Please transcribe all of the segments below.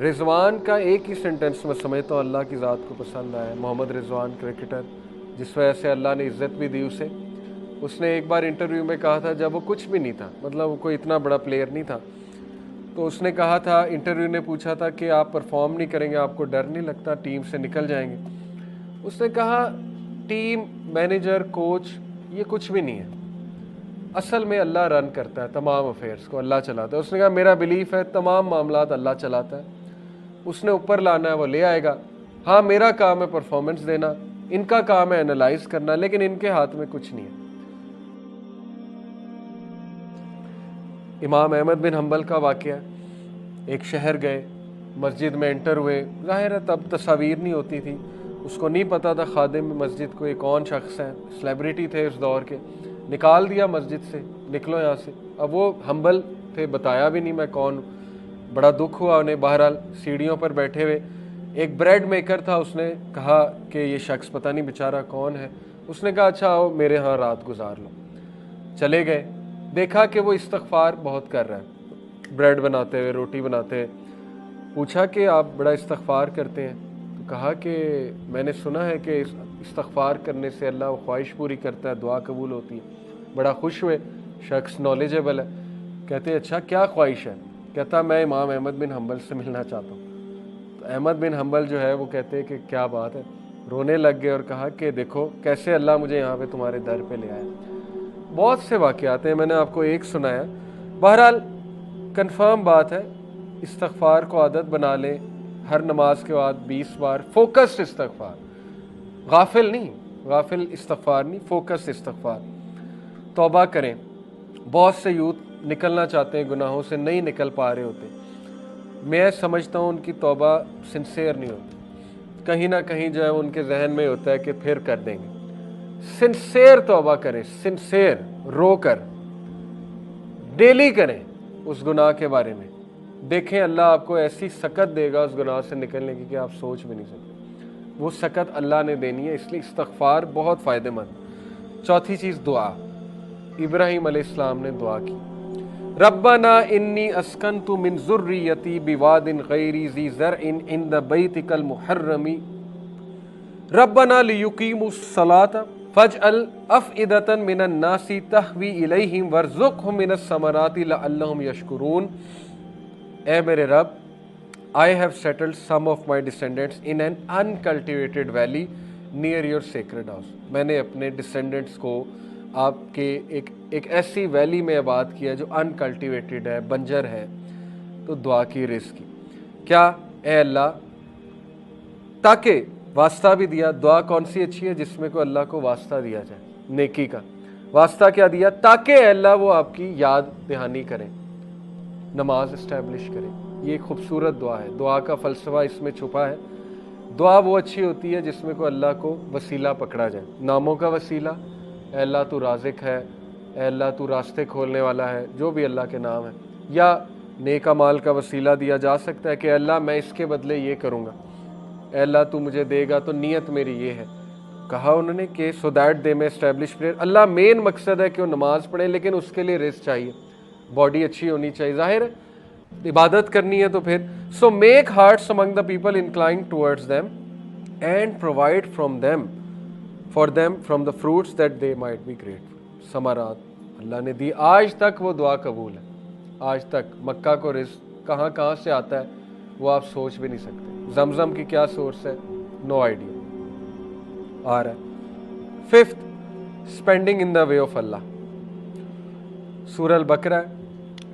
رضوان کا ایک ہی سینٹنس میں سمجھتا ہوں اللہ کی ذات کو پسند آیا. محمد رضوان کرکٹر، جس وجہ سے اللہ نے عزت بھی دی اسے. اس نے ایک بار انٹرویو میں کہا تھا، جب وہ کچھ بھی نہیں تھا، مطلب وہ کوئی اتنا بڑا پلیئر نہیں تھا، تو اس نے کہا تھا، انٹرویو نے پوچھا تھا کہ آپ پرفارم نہیں کریں گے، آپ کو ڈر نہیں لگتا ٹیم سے نکل جائیں گے؟ اس نے کہا ٹیم، مینیجر، کوچ یہ کچھ بھی نہیں ہے، اصل میں اللہ رن کرتا ہے تمام افیئرس کو، اللہ چلاتا ہے. اس نے کہا میرا بلیف ہے تمام معاملات اللہ چلاتا ہے، اس نے اوپر لانا ہے وہ لے آئے گا. ہاں میرا کام ہے پرفارمنس دینا، ان کا کام ہے انالائز کرنا، لیکن ان کے ہاتھ میں کچھ نہیں ہے. امام احمد بن حنبل کا واقعہ، ایک شہر گئے، مسجد میں انٹر ہوئے. ظاہر ہے تب تصاویر نہیں ہوتی تھی، اس کو نہیں پتا تھا خادم مسجد کو یہ کون شخص ہے، سیلیبریٹی تھے اس دور کے. نکال دیا مسجد سے، نکلو یہاں سے. اب وہ حنبل تھے، بتایا بھی نہیں میں کون ہوں. بڑا دکھ ہوا انہیں. بہرحال سیڑھیوں پر بیٹھے ہوئے ایک بریڈ میکر تھا، اس نے کہا کہ یہ شخص پتہ نہیں بیچارہ کون ہے. اس نے کہا اچھا آؤ میرے ہاں رات گزار لو. چلے گئے، دیکھا کہ وہ استغفار بہت کر رہا ہے، بریڈ بناتے ہوئے، روٹی بناتے ہوئے. پوچھا کہ آپ بڑا استغفار کرتے ہیں؟ تو کہا کہ میں نے سنا ہے کہ استغفار کرنے سے اللہ وہ خواہش پوری کرتا ہے، دعا قبول ہوتی ہے. بڑا خوش ہوئے، شخص نالجبل ہے. کہتے اچھا کیا خواہش ہے؟ کہتا میں امام احمد بن حنبل سے ملنا چاہتا ہوں. تو احمد بن حنبل جو ہے وہ کہتے کہ کیا بات ہے، رونے لگ گئے اور کہا کہ دیکھو کیسے اللہ مجھے یہاں پہ تمہارے در پہ لے آیا. بہت سے واقعات ہیں، میں نے آپ کو ایک سنایا. بہرحال کنفرم بات ہے، استغفار کو عادت بنا لیں. ہر نماز کے بعد 20 بار فوکسڈ استغفار، غافل نہیں، غافل استغفار نہیں، فوکسڈ استغفار. توبہ کریں. بہت سے یوتھ نکلنا چاہتے ہیں گناہوں سے، نہیں نکل پا رہے ہوتے. میں سمجھتا ہوں ان کی توبہ سنسیئر نہیں ہوتی، کہیں نہ کہیں جو ہے ان کے ذہن میں ہوتا ہے کہ پھر کر دیں گے. سنسیئر توبہ کریں، سنسیئر، رو کر ڈیلی کریں اس گناہ کے بارے میں. دیکھیں اللہ آپ کو ایسی سکت دے گا اس گناہ سے نکلنے کی کہ آپ سوچ بھی نہیں سکتے. وہ سکت اللہ نے دینی ہے، اس لیے استغفار بہت فائدہ مند. چوتھی چیز دعا. ابراہیم علیہ السلام نے دعا کی، ربنا انی اسکنت من ذریتی بواد غیر ذی زرع عند بیتک المحرم ربنا لیقیموا الصلاۃ فاجعل افئدۃ من الناس تہوی الیہم وارزقہم من الثمرات لعلہم یشکرون. اے میرے رب، I have settled some of my descendants in an uncultivated valley near your sacred house. میں نے اپنے ڈسینڈنٹس کو آپ کے ایک ایسی ویلی میں آباد کیا جو انکلٹیویٹڈ ہے، بنجر ہے. تو دعا کی، رزق کی. کیا اے اللہ، تاکہ واسطہ بھی دیا. دعا کون سی اچھی ہے؟ جس میں کو اللہ کو واسطہ دیا جائے نیکی کا. واسطہ کیا دیا؟ تاکہ اے اللہ وہ آپ کی یاد دہانی کریں، نماز اسٹیبلش کریں. یہ ایک خوبصورت دعا ہے. دعا کا فلسفہ اس میں چھپا ہے. دعا وہ اچھی ہوتی ہے جس میں کو اللہ کو وسیلہ پکڑا جائے. ناموں کا وسیلہ، اے اللہ تو رازق ہے، اے اللہ تو راستے کھولنے والا ہے، جو بھی اللہ کے نام ہے. یا نیک اعمال کا وسیلہ دیا جا سکتا ہے کہ اللہ میں اس کے بدلے یہ کروں گا، اے اللہ تو مجھے دے گا تو نیت میری یہ ہے. کہا انہوں نے کہ سو دیٹ دے میں اسٹیبلش پریئر. اللہ مین مقصد ہے کہ وہ نماز پڑھیں، لیکن اس کے لیے رزق چاہیے، باڈی اچھی ہونی چاہیے. ظاہر ہے عبادت کرنی ہے تو پھر so make hearts among the people inclined towards them and provide for them from the fruits that they might be grateful. ثمرات اللہ نے دی. آج تک وہ دعا قبول ہے، آج تک. مکہ کو رزق کہاں کہاں سے آتا ہے وہ آپ سوچ بھی نہیں سکتے. زمزم کی کیا سورس ہے؟ No idea. آ رہا ہے. Fifth, spending in the way of Allah. سورہ البقرہ،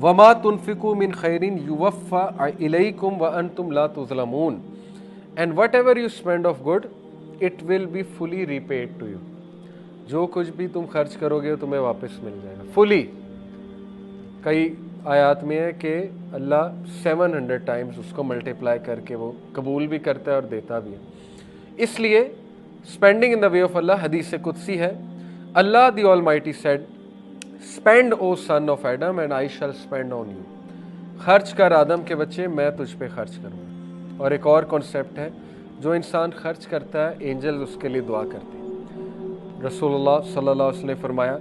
وما تنفقوا من خیر یوفى الیکم وانتم لا تظلمون and whatever you spend of good it will be fully repaid to you. جو کچھ بھی تم خرچ کرو گے تمہیں واپس مل جائے گا فلی. کئی آیات میں ہے کہ اللہ 700 ٹائمز اس کو ملٹیپلائی کر کے وہ قبول بھی کرتا ہے اور دیتا بھی ہے. اس لیے spending in the way of اللہ حدیث قدسی ہے. Allah the almighty said spend O son of Adam and I shall spend on you. خرچ کر آدم کے بچے، میں تجھ پہ خرچ کروں گا. اور ایک اور کانسیپٹ ہے، جو انسان خرچ کرتا ہے اینجلز اس کے لیے دعا کرتے ہیں. رسول اللہ صلی اللہ علیہ وسلم نے فرمایا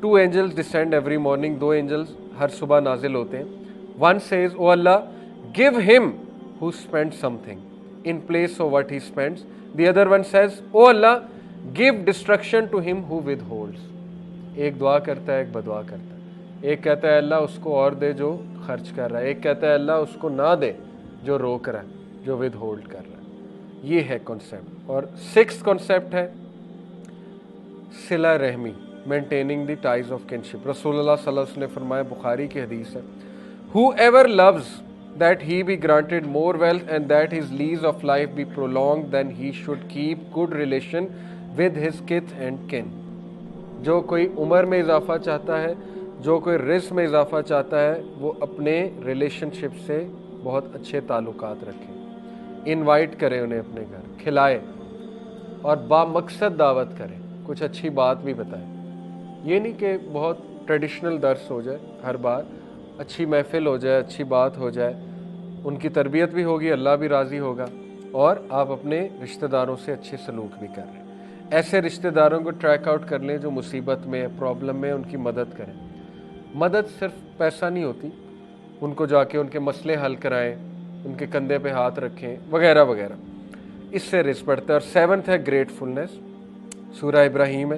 2 angels descend every morning. 2 angels ہر صبح نازل ہوتے ہیں. One says, O Allah, give him who spends something in place of what he spends. The other one says, O Allah, give destruction to him who withholds. ایک دعا کرتا ہے, ایک بدعا کرتا ہے. ایک کہتا ہے اللہ اس کو اور دے جو خرچ کر رہا ہے, ایک کہتا ہے اللہ اس کو نہ دے جو روک رہا ہے, جو ود ہولڈ کر رہا ہے. یہ ہے کنسیپٹ. اور 6th کنسیپٹ ہے صلہ رحمی, maintaining the ties of kinship. رسول اللہ صلی اللہ علیہ وسلم نے فرمایا, بخاری کی حدیث ہے, whoever loves that he be granted more wealth and that his lease of life be prolonged, then he should keep good relation with his kith and kin. جو کوئی عمر میں اضافہ چاہتا ہے, جو کوئی رزق میں اضافہ چاہتا ہے, وہ اپنے ریلیشن شپ سے بہت اچھے تعلقات رکھے, انوائٹ کرے انہیں اپنے گھر, کھلائے اور با مقصد دعوت کرے, کچھ اچھی بات بھی بتائے. یہ نہیں کہ بہت ٹریڈیشنل درس ہو جائے ہر بار, اچھی محفل ہو جائے, اچھی بات ہو جائے, ان کی تربیت بھی ہوگی, اللہ بھی راضی ہوگا, اور آپ اپنے رشتہ داروں سے اچھے سلوک بھی کر رہے ہیں. ایسے رشتہ داروں کو ٹریک آؤٹ کر لیں جو مصیبت میں, پرابلم میں, ان کی مدد کریں. مدد صرف پیسہ نہیں ہوتی, ان کو جا کے ان کے مسئلے حل کرائیں, ان کے کندھے پہ ہاتھ رکھیں وغیرہ وغیرہ, اس سے رزق بڑھتا ہے. اور 7th ہے گریٹفلنس, سورہ ابراہیم ہے,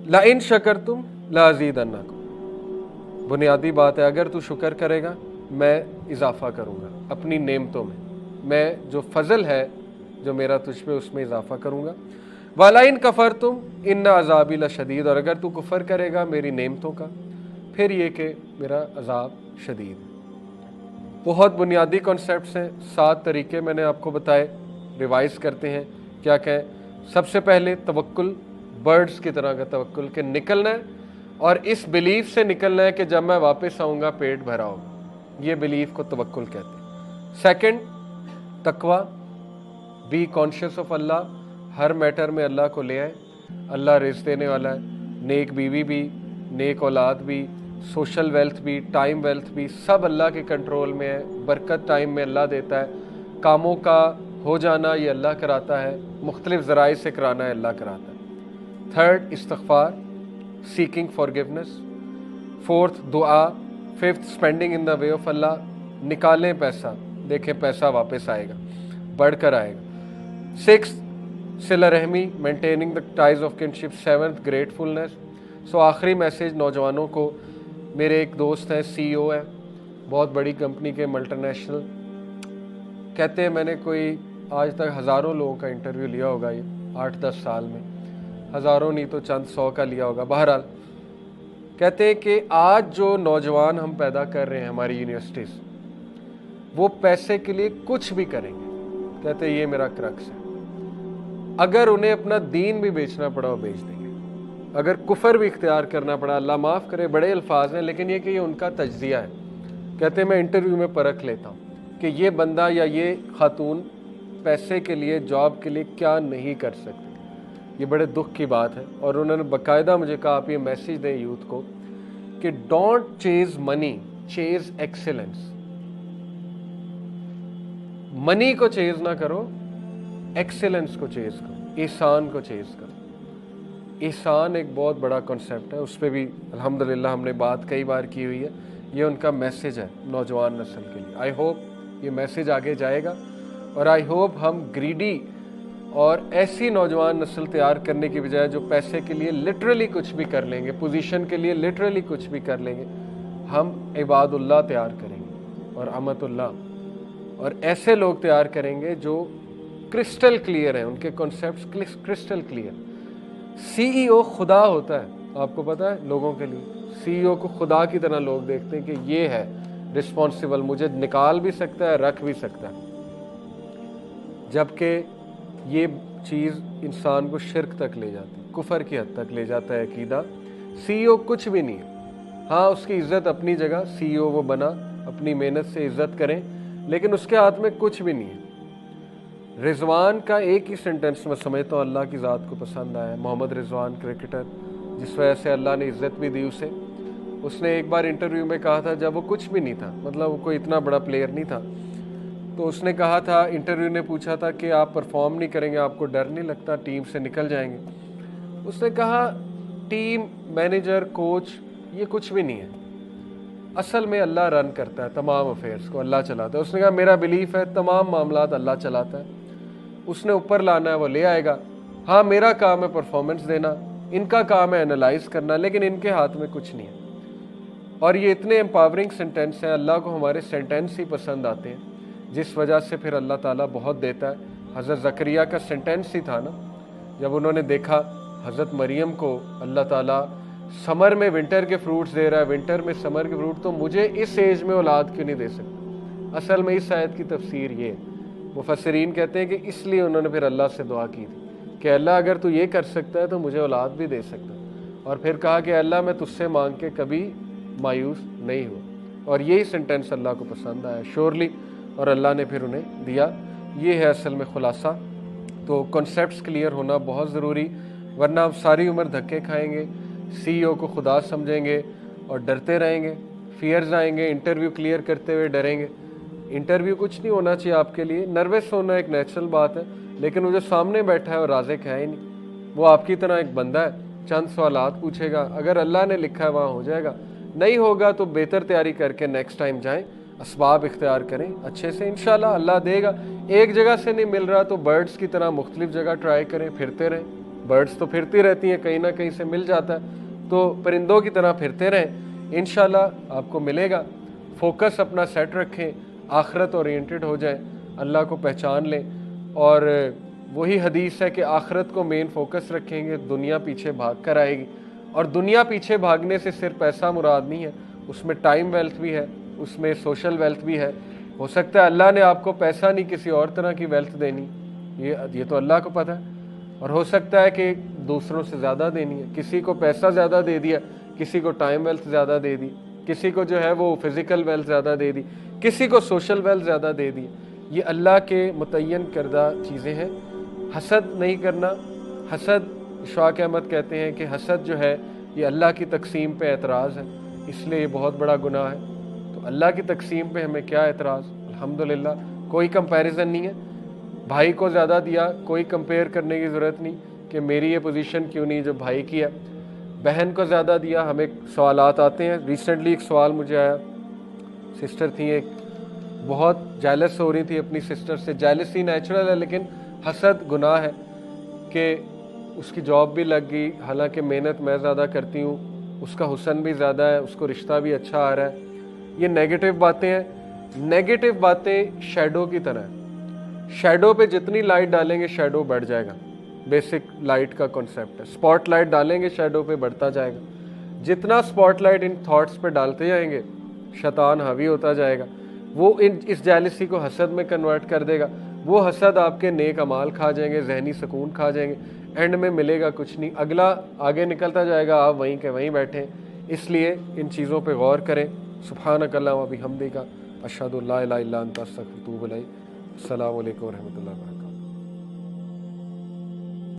لَإِن شَكَرْتُمْ لَأَزِيدَنَّكُمْ. بنیادی بات ہے, اگر تو شکر کرے گا میں اضافہ کروں گا اپنی نعمتوں میں, میں جو فضل ہے جو میرا تجھ پہ اس میں اضافہ کروں گا. وَلَئِن كَفَرْتُمْ إِنَّ عَذَابِي لَشَدِيدٌ. اور اگر تو کفر کرے گا میری نعمتوں کا, پھر یہ کہ میرا عذاب شدید. بہت بنیادی کنسیپٹس ہیں, 7 طریقے میں نے آپ کو بتائے. ریوائز کرتے ہیں کیا کہیں. سب سے پہلے توکل, برڈز کی طرح کا توکل, کہ نکلنا ہے اور اس بلیف سے نکلنا ہے کہ جب میں واپس آؤں گا پیٹ بھرا ہوگا. یہ بلیف کو توکل کہتے ہیں. سیکنڈ, تقوی, بی کانشیس آف اللہ, ہر میٹر میں اللہ کو لے آئے. اللہ رزق دینے والا ہے, نیک بیوی بھی, نیک اولاد بھی, سوشل ویلتھ بھی, ٹائم ویلتھ بھی, سب اللہ کے کنٹرول میں ہے. برکت ٹائم میں اللہ دیتا ہے, کاموں کا ہو جانا یہ اللہ کراتا ہے, مختلف ذرائع سے کرانا ہے اللہ کراتا ہے. تھرڈ, استغفار, سیکنگ فارگیونیس. فورتھ, دعا. Fifth, spending in the way of Allah, نکالیں پیسہ, دیکھیں پیسہ واپس آئے گا, بڑھ کر آئے گا. سکس, صلہ رحمی, maintaining the ties of kinship. Seventh, gratefulness. So آخری میسیج نوجوانوں کو. میرے ایک دوست ہیں, سی او ہے بہت بڑی کمپنی کے, ملٹی نیشنل, کہتے ہیں میں نے کوئی آج تک ہزاروں لوگوں کا انٹرویو لیا ہوگا, یہ 8-10 سال میں, ہزاروں نہیں تو چند 100 کا لیا ہوگا. بہرحال کہتے ہیں کہ آج جو نوجوان ہم پیدا کر رہے ہیں ہماری یونیورسٹیز, وہ پیسے کے لیے کچھ بھی کریں گے. کہتے ہیں یہ میرا کرکس ہے, اگر انہیں اپنا دین بھی بیچنا پڑا وہ بیچ دیں گے, اگر کفر بھی اختیار کرنا پڑا, اللہ معاف کرے بڑے الفاظ ہیں لیکن یہ کہ یہ ان کا تجزیہ ہے. کہتے ہیں میں انٹرویو میں پرکھ لیتا ہوں کہ یہ بندہ یا یہ خاتون پیسے کے لیے, جاب کے لیے کیا نہیں کر سکتے. یہ بڑے دکھ کی بات ہے. اور انہوں نے باقاعدہ مجھے کہا آپ یہ میسیج دیں یوتھ کو کہ ڈونٹ چیز منی, چیز ایکسیلنس. منی کو چیز نہ کرو, ایکسیلنس کو چیز کرو, احسان کو چیز کرو. احسان ایک بہت بڑا کنسیپٹ ہے, اس پہ بھی الحمدللہ ہم نے بات کئی بار کی ہوئی ہے. یہ ان کا میسیج ہے نوجوان نسل کے لیے. آئی ہوپ یہ میسیج آگے جائے گا, اور آئی ہوپ ہم گریڈی اور ایسی نوجوان نسل تیار کرنے کی بجائے جو پیسے کے لیے لٹرلی کچھ بھی کر لیں گے, پوزیشن کے لیے لٹرلی کچھ بھی کر لیں گے, ہم عباد اللہ تیار کریں گے اور امت اللہ, اور ایسے لوگ تیار کریں گے جو کرسٹل کلیئر ہیں, ان کے کنسیپٹس کرسٹل کلیئر. سی ای او خدا ہوتا ہے, آپ کو پتہ ہے, لوگوں کے لیے سی ای او کو خدا کی طرح لوگ دیکھتے ہیں کہ یہ ہے رسپانسیبل, مجھے نکال بھی سکتا ہے, رکھ بھی سکتا ہے. جبکہ یہ چیز انسان کو شرک تک لے جاتی ہے, کفر کی حد تک لے جاتا ہے عقیدہ. سی ای او کچھ بھی نہیں ہے. ہاں اس کی عزت اپنی جگہ, سی ای او وہ بنا, اپنی محنت سے عزت کریں, لیکن اس کے ہاتھ میں کچھ بھی نہیں ہے. رضوان کا ایک ہی سینٹنس میں سمجھتا ہوں اللہ کی ذات کو پسند آیا. محمد رضوان کرکٹر, جس وجہ سے اللہ نے عزت بھی دی اسے. اس نے ایک بار انٹرویو میں کہا تھا, جب وہ کچھ بھی نہیں تھا, مطلب وہ کوئی اتنا بڑا پلیئر نہیں تھا, تو اس نے کہا تھا, انٹرویو نے پوچھا تھا کہ آپ پرفارم نہیں کریں گے, آپ کو ڈر نہیں لگتا ٹیم سے نکل جائیں گے. اس نے کہا ٹیم, مینیجر, کوچ یہ کچھ بھی نہیں ہے, اصل میں اللہ رن کرتا ہے تمام افیئرس کو، اللہ چلاتا ہے۔ اس نے کہا میرا بلیف ہے تمام معاملات اللہ چلاتا ہے، اس نے اوپر لانا ہے وہ لے آئے گا۔ ہاں میرا کام ہے پرفارمنس دینا، ان کا کام ہے انالائز کرنا، لیکن ان کے ہاتھ میں کچھ نہیں ہے۔ اور یہ اتنے امپاورنگ سینٹینس ہیں، اللہ کو ہمارے سینٹینس ہی پسند آتے ہیں، جس وجہ سے پھر اللہ تعالیٰ بہت دیتا ہے۔ حضرت زکریا کا سینٹینس ہی تھا نا، جب انہوں نے دیکھا حضرت مریم کو اللہ تعالیٰ سمر میں ونٹر کے فروٹس دے رہا ہے، ونٹر میں سمر کے فروٹ، تو مجھے اس ایج میں اولاد کیوں نہیں دے سکتا؟ اصل میں اس آیت کی تفسیر یہ ہے، مفسرین کہتے ہیں کہ اس لیے انہوں نے پھر اللہ سے دعا کی تھی کہ اللہ اگر تو یہ کر سکتا ہے تو مجھے اولاد بھی دے سکتا، اور پھر کہا کہ اللہ میں تجھ سے مانگ کے کبھی مایوس نہیں ہوا، اور یہی سینٹینس اللہ کو پسند آیا شورلی، اور اللہ نے پھر انہیں دیا۔ یہ ہے اصل میں خلاصہ۔ تو کنسیپٹس کلیئر ہونا بہت ضروری، ورنہ ہم ساری عمر دھکے کھائیں گے، سی او کو خدا سمجھیں گے اور ڈرتے رہیں گے، فیئرز آئیں گے، انٹرویو کلیئر کرتے ہوئے ڈریں گے۔ انٹرویو کچھ نہیں ہونا چاہیے آپ کے لیے، نروس ہونا ایک نیچرل بات ہے، لیکن وہ جو سامنے بیٹھا ہے وہ رازق ہے ہی نہیں، وہ آپ کی طرح ایک بندہ ہے، چند سوالات پوچھے گا، اگر اللہ نے لکھا ہے وہاں ہو جائے گا، نہیں ہوگا تو بہتر تیاری کر کے نیکسٹ ٹائم جائیں، اسباب اختیار کریں اچھے سے، انشاءاللہ اللہ دے گا۔ ایک جگہ سے نہیں مل رہا تو برڈز کی طرح مختلف جگہ ٹرائی کریں، پھرتے رہیں، برڈز تو پھرتی رہتی ہیں، کہیں نہ کہیں سے مل جاتا ہے، تو پرندوں کی طرح پھرتے رہیں، انشاءاللہ آپ کو ملے گا۔ فوکس اپنا سیٹ رکھیں، آخرت اورینٹڈ ہو جائیں، اللہ کو پہچان لیں، اور وہی حدیث ہے کہ آخرت کو مین فوکس رکھیں گے، دنیا پیچھے بھاگ کر آئے گی، اور دنیا پیچھے بھاگنے سے صرف پیسہ مراد نہیں ہے، اس میں ٹائم ویلتھ بھی ہے، اس میں سوشل ویلتھ بھی ہے۔ ہو سکتا ہے اللہ نے آپ کو پیسہ نہیں کسی اور طرح کی ویلتھ دینی، یہ تو اللہ کو پتہ ہے، اور ہو سکتا ہے کہ دوسروں سے زیادہ دینی ہے، کسی کو پیسہ زیادہ دے دیا، کسی کو ٹائم ویلتھ زیادہ دے دی، کسی کو جو ہے وہ فزیکل ویلتھ زیادہ دے دی، کسی کو سوشل ویلتھ زیادہ دے دی۔ یہ اللہ کے متعین کردہ چیزیں ہیں۔ حسد نہیں کرنا، حسد اشفاق احمد کہتے ہیں کہ حسد جو ہے یہ اللہ کی تقسیم پہ اعتراض ہے، اس لیے یہ بہت بڑا گناہ ہے۔ تو اللہ کی تقسیم پہ ہمیں کیا اعتراض؟ الحمدللہ کوئی کمپیریزن نہیں ہے، بھائی کو زیادہ دیا، کوئی کمپیئر کرنے کی ضرورت نہیں کہ میری یہ پوزیشن کیوں نہیں جو بھائی کی ہے۔ بہن کو زیادہ دیا، ہمیں سوالات آتے ہیں۔ ریسنٹلی ایک سوال مجھے آیا، سسٹر تھی ایک، بہت جیلس ہو رہی تھی اپنی سسٹر سے، جیلسی نیچرل ہے لیکن حسد گناہ ہے، کہ اس کی جاب بھی لگ گئی، حالانکہ محنت میں زیادہ کرتی ہوں، اس کا حسن بھی زیادہ ہے، اس کو رشتہ بھی اچھا آ رہا ہے۔ یہ نیگیٹو باتیں ہیں، نیگیٹو باتیں شیڈو کی طرح ہیں، شیڈو پہ جتنی لائٹ ڈالیں گے شیڈو بڑھ جائے گا، بیسک لائٹ کا کنسیپٹ ہے، سپاٹ لائٹ ڈالیں گے شیڈو پہ بڑھتا جائے گا، جتنا سپاٹ لائٹ ان تھاٹس پہ ڈالتے جائیں گے شیطان حاوی ہوتا جائے گا، وہ اس جیلسی کو حسد میں کنورٹ کر دے گا، وہ حسد آپ کے نیک اعمال کھا جائیں گے، ذہنی سکون کھا جائیں گے، اینڈ میں ملے گا کچھ نہیں، اگلا آگے نکلتا جائے گا، آپ وہیں کے وہیں بیٹھیں۔ اس لیے ان چیزوں پہ غور کریں۔ سبحانک اللہم و بحمدک، اشہد ان لا الہ الا انت، استغفرک و اتوب الیک۔ السلام علیکم ورحمۃ اللہ وبرکاتہ۔